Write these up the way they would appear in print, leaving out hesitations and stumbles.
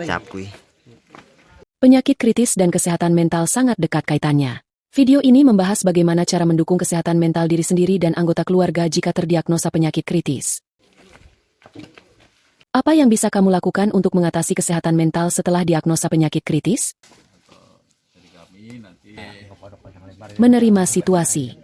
Cap kuy. Penyakit kritis dan kesehatan mental sangat dekat kaitannya. Video ini membahas bagaimana cara mendukung kesehatan mental diri sendiri dan anggota keluarga jika terdiagnosa penyakit kritis. Apa yang bisa kamu lakukan untuk mengatasi kesehatan mental setelah diagnosa penyakit kritis? Menerima situasi.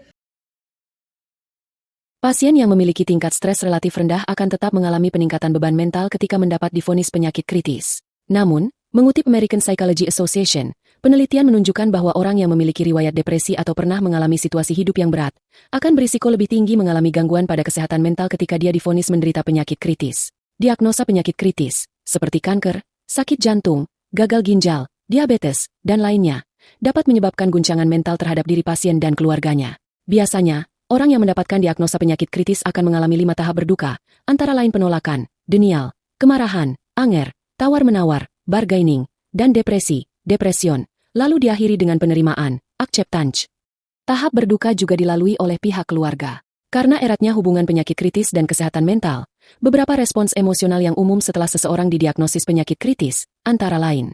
Pasien yang memiliki tingkat stres relatif rendah akan tetap mengalami peningkatan beban mental ketika mendapat divonis penyakit kritis. Namun, mengutip American Psychology Association, penelitian menunjukkan bahwa orang yang memiliki riwayat depresi atau pernah mengalami situasi hidup yang berat, akan berisiko lebih tinggi mengalami gangguan pada kesehatan mental ketika dia divonis menderita penyakit kritis. Diagnosa penyakit kritis, seperti kanker, sakit jantung, gagal ginjal, diabetes, dan lainnya, dapat menyebabkan guncangan mental terhadap diri pasien dan keluarganya. Biasanya, orang yang mendapatkan diagnosa penyakit kritis akan mengalami 5 tahap berduka, antara lain penolakan, denial, kemarahan, anger, tawar-menawar, bargaining, dan depresion, lalu diakhiri dengan penerimaan, acceptance. Tahap berduka juga dilalui oleh pihak keluarga. Karena eratnya hubungan penyakit kritis dan kesehatan mental, beberapa respons emosional yang umum setelah seseorang didiagnosis penyakit kritis, antara lain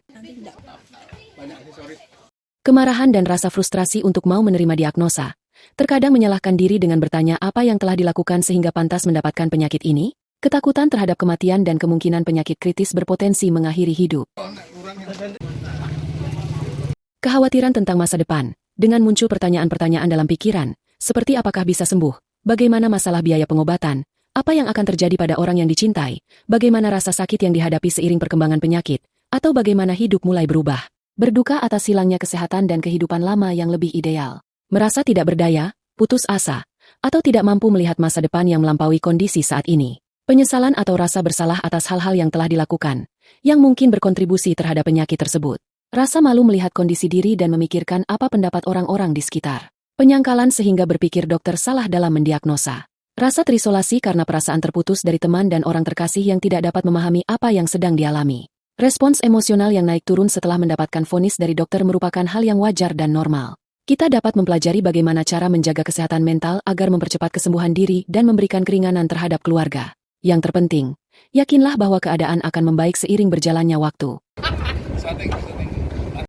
kemarahan dan rasa frustrasi untuk mau menerima diagnosa, terkadang menyalahkan diri dengan bertanya apa yang telah dilakukan sehingga pantas mendapatkan penyakit ini, ketakutan terhadap kematian dan kemungkinan penyakit kritis berpotensi mengakhiri hidup. Kekhawatiran tentang masa depan, dengan muncul pertanyaan-pertanyaan dalam pikiran, seperti apakah bisa sembuh, bagaimana masalah biaya pengobatan, apa yang akan terjadi pada orang yang dicintai, bagaimana rasa sakit yang dihadapi seiring perkembangan penyakit, atau bagaimana hidup mulai berubah. Berduka atas hilangnya kesehatan dan kehidupan lama yang lebih ideal. Merasa tidak berdaya, putus asa, atau tidak mampu melihat masa depan yang melampaui kondisi saat ini. Penyesalan atau rasa bersalah atas hal-hal yang telah dilakukan, yang mungkin berkontribusi terhadap penyakit tersebut. Rasa malu melihat kondisi diri dan memikirkan apa pendapat orang-orang di sekitar. Penyangkalan sehingga berpikir dokter salah dalam mendiagnosa. Rasa terisolasi karena perasaan terputus dari teman dan orang terkasih yang tidak dapat memahami apa yang sedang dialami. Respons emosional yang naik turun setelah mendapatkan vonis dari dokter merupakan hal yang wajar dan normal. Kita dapat mempelajari bagaimana cara menjaga kesehatan mental agar mempercepat kesembuhan diri dan memberikan keringanan terhadap keluarga. Yang terpenting, yakinlah bahwa keadaan akan membaik seiring berjalannya waktu.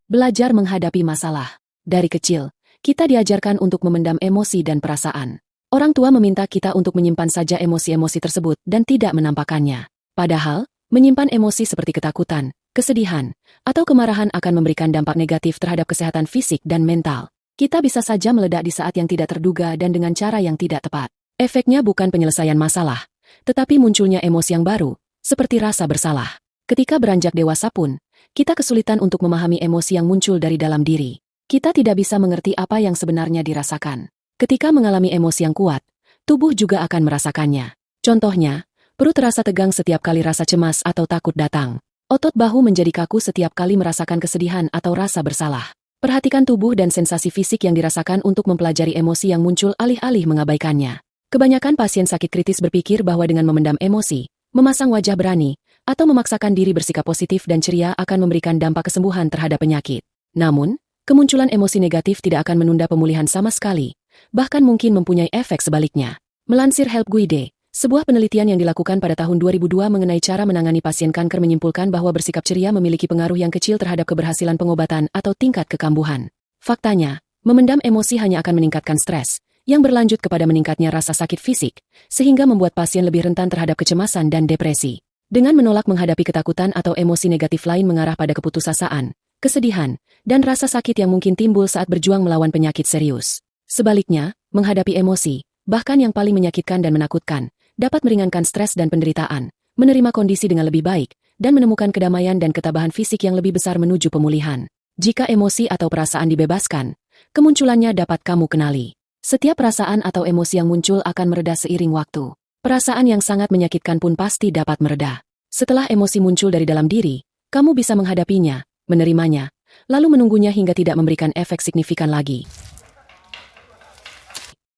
Belajar menghadapi masalah. Dari kecil, kita diajarkan untuk memendam emosi dan perasaan. Orang tua meminta kita untuk menyimpan saja emosi-emosi tersebut dan tidak menampakkannya. Padahal, menyimpan emosi seperti ketakutan, kesedihan, atau kemarahan akan memberikan dampak negatif terhadap kesehatan fisik dan mental. Kita bisa saja meledak di saat yang tidak terduga dan dengan cara yang tidak tepat. Efeknya bukan penyelesaian masalah, tetapi munculnya emosi yang baru, seperti rasa bersalah. Ketika beranjak dewasa pun, kita kesulitan untuk memahami emosi yang muncul dari dalam diri. Kita tidak bisa mengerti apa yang sebenarnya dirasakan. Ketika mengalami emosi yang kuat, tubuh juga akan merasakannya. Contohnya, perut terasa tegang setiap kali rasa cemas atau takut datang. Otot bahu menjadi kaku setiap kali merasakan kesedihan atau rasa bersalah. Perhatikan tubuh dan sensasi fisik yang dirasakan untuk mempelajari emosi yang muncul alih-alih mengabaikannya. Kebanyakan pasien sakit kritis berpikir bahwa dengan memendam emosi, memasang wajah berani, atau memaksakan diri bersikap positif dan ceria akan memberikan dampak kesembuhan terhadap penyakit. Namun, kemunculan emosi negatif tidak akan menunda pemulihan sama sekali, bahkan mungkin mempunyai efek sebaliknya. Melansir HelpGuide, sebuah penelitian yang dilakukan pada tahun 2002 mengenai cara menangani pasien kanker menyimpulkan bahwa bersikap ceria memiliki pengaruh yang kecil terhadap keberhasilan pengobatan atau tingkat kekambuhan. Faktanya, memendam emosi hanya akan meningkatkan stres, yang berlanjut kepada meningkatnya rasa sakit fisik, sehingga membuat pasien lebih rentan terhadap kecemasan dan depresi. Dengan menolak menghadapi ketakutan atau emosi negatif lain mengarah pada keputusasaan, kesedihan, dan rasa sakit yang mungkin timbul saat berjuang melawan penyakit serius. Sebaliknya, menghadapi emosi, bahkan yang paling menyakitkan dan menakutkan, dapat meringankan stres dan penderitaan, menerima kondisi dengan lebih baik, dan menemukan kedamaian dan ketabahan fisik yang lebih besar menuju pemulihan. Jika emosi atau perasaan dibebaskan, kemunculannya dapat kamu kenali. Setiap perasaan atau emosi yang muncul akan mereda seiring waktu. Perasaan yang sangat menyakitkan pun pasti dapat mereda. Setelah emosi muncul dari dalam diri, kamu bisa menghadapinya, menerimanya, lalu menunggunya hingga tidak memberikan efek signifikan lagi.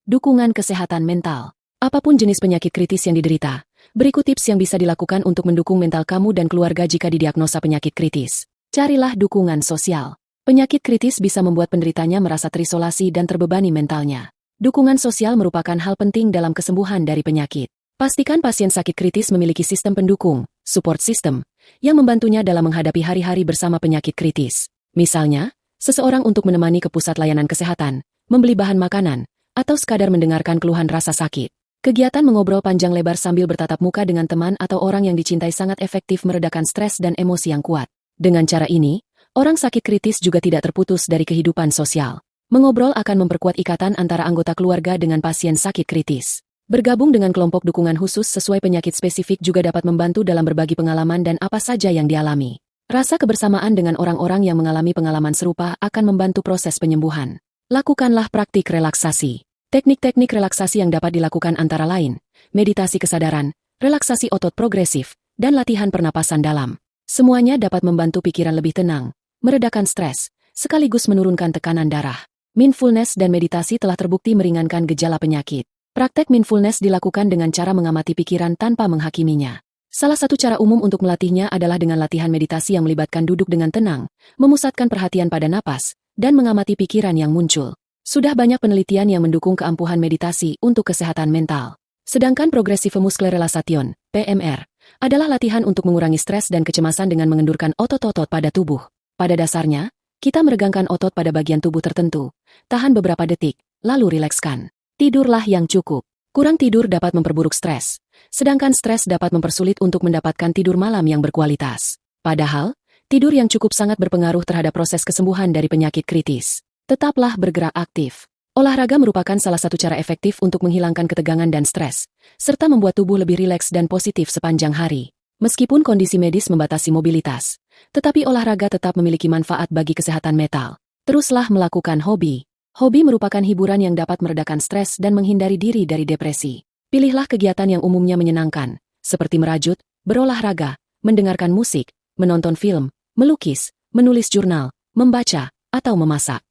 Dukungan kesehatan mental. Apapun jenis penyakit kritis yang diderita, berikut tips yang bisa dilakukan untuk mendukung mental kamu dan keluarga jika didiagnosa penyakit kritis. Carilah dukungan sosial. Penyakit kritis bisa membuat penderitanya merasa terisolasi dan terbebani mentalnya. Dukungan sosial merupakan hal penting dalam kesembuhan dari penyakit. Pastikan pasien sakit kritis memiliki sistem pendukung, support system, yang membantunya dalam menghadapi hari-hari bersama penyakit kritis. Misalnya, seseorang untuk menemani ke pusat layanan kesehatan, membeli bahan makanan, atau sekadar mendengarkan keluhan rasa sakit. Kegiatan mengobrol panjang lebar sambil bertatap muka dengan teman atau orang yang dicintai sangat efektif meredakan stres dan emosi yang kuat. Dengan cara ini, orang sakit kritis juga tidak terputus dari kehidupan sosial. Mengobrol akan memperkuat ikatan antara anggota keluarga dengan pasien sakit kritis. Bergabung dengan kelompok dukungan khusus sesuai penyakit spesifik juga dapat membantu dalam berbagi pengalaman dan apa saja yang dialami. Rasa kebersamaan dengan orang-orang yang mengalami pengalaman serupa akan membantu proses penyembuhan. Lakukanlah praktik relaksasi. Teknik-teknik relaksasi yang dapat dilakukan antara lain, meditasi kesadaran, relaksasi otot progresif, dan latihan pernapasan dalam. Semuanya dapat membantu pikiran lebih tenang, meredakan stres, sekaligus menurunkan tekanan darah. Mindfulness dan meditasi telah terbukti meringankan gejala penyakit. Praktek mindfulness dilakukan dengan cara mengamati pikiran tanpa menghakiminya. Salah satu cara umum untuk melatihnya adalah dengan latihan meditasi yang melibatkan duduk dengan tenang, memusatkan perhatian pada napas, dan mengamati pikiran yang muncul. Sudah banyak penelitian yang mendukung keampuhan meditasi untuk kesehatan mental. Sedangkan progressive muscular relaxation, PMR, adalah latihan untuk mengurangi stres dan kecemasan dengan mengendurkan otot-otot pada tubuh. Pada dasarnya, kita meregangkan otot pada bagian tubuh tertentu, tahan beberapa detik, lalu rilekskan. Tidurlah yang cukup. Kurang tidur dapat memperburuk stres, sedangkan stres dapat mempersulit untuk mendapatkan tidur malam yang berkualitas. Padahal, tidur yang cukup sangat berpengaruh terhadap proses kesembuhan dari penyakit kritis. Tetaplah bergerak aktif. Olahraga merupakan salah satu cara efektif untuk menghilangkan ketegangan dan stres, serta membuat tubuh lebih rileks dan positif sepanjang hari. Meskipun kondisi medis membatasi mobilitas, tetapi olahraga tetap memiliki manfaat bagi kesehatan mental. Teruslah melakukan hobi. Hobi merupakan hiburan yang dapat meredakan stres dan menghindari diri dari depresi. Pilihlah kegiatan yang umumnya menyenangkan, seperti merajut, berolahraga, mendengarkan musik, menonton film, melukis, menulis jurnal, membaca, atau memasak.